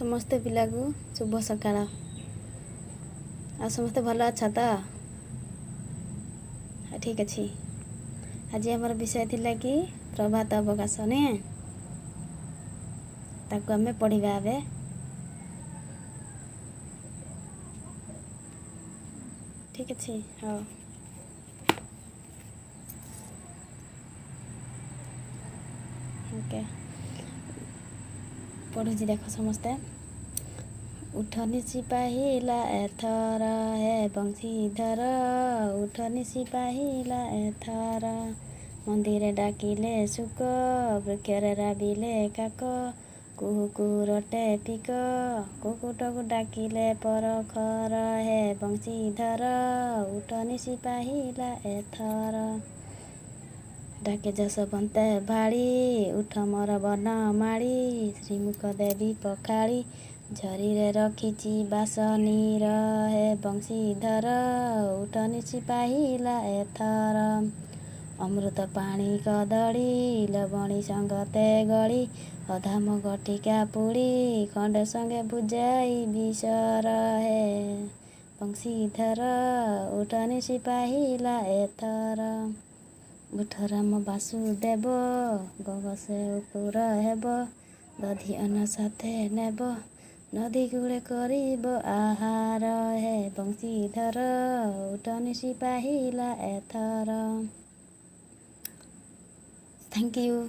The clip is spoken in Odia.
ସମସ୍ତେ ପିଲାକୁ ଶୁଭ ସକାଳ। ଆଉ ସମସ୍ତେ ଭଲ ଅଛ ତ? ଠିକ୍ ଅଛି। ଆଜି ଆମର ବିଷୟ ଥିଲା କି ପ୍ରଭାତ ଅବକାଶ ନୁହେଁ, ତାକୁ ଆମେ ପଢ଼ିବା ଏବେ। ଠିକ୍ ଅଛି, ହଉ। ଓକେ, ପଢ଼ୁଛି ଦେଖ ସମସ୍ତେ। ଉଠ ନିଶି ପାହିଲା ଏଥର ହେ ବଂଶୀଧର, ଉଠ ନିଶି ପାହିଲା ଏଥର। ମନ୍ଦିରେ ଡାକିଲେ ଶୁକ, ବୃକ୍ଷରେ ରାବିଲେ କାକ, କୁହୁ କୁହୁ ରଟେ ପିକ, କୁକୁଟକୁ ଡାକିଲେ ପରଖର ହେ ବଂଶୀଧର, ଉଠ ନିଶି ପାହିଲା ଏଥର। ଡାକେ ଯଶୋବନ୍ତ ଭାଳି, ଉଠ ମୋର ବନମାଳି, ଶ୍ରୀମୁଖ ଦେବି ପଖାଳି, ଝରିରେ ରଖିଛି ବାସନୀର ହେ ବଂଶୀଧର, ଉଠ ନିଶି ପାହିଲା ଏଥର। ଅମୃତ ପାଣି କଦଳୀ, ଲବଣୀ ସଙ୍ଗତେ ଗଳି, ଅଧାମ ଗଠିକା ପୁଡ଼ି, ଖଣ୍ଡେ ସଙ୍ଗେ ବୁଝାଇ ବିଷର ହେ ବଂଶୀଧର, ଉଠ ନିଶି ପାହିଲା ଏଥର। ଉଠ ରାମ ବାସୁଦେବ, ଗବସେ ଉପୁର ହେବ, ଦଧି ଅନ୍ନ ସାଥେ ନେବ, ନଦୀ କୂଳେ କରିବ ଆହାର ହେ ବଂଶୀଧର, ଉଠ ନିଶି ପାହିଲା ଏଥର। Thank you.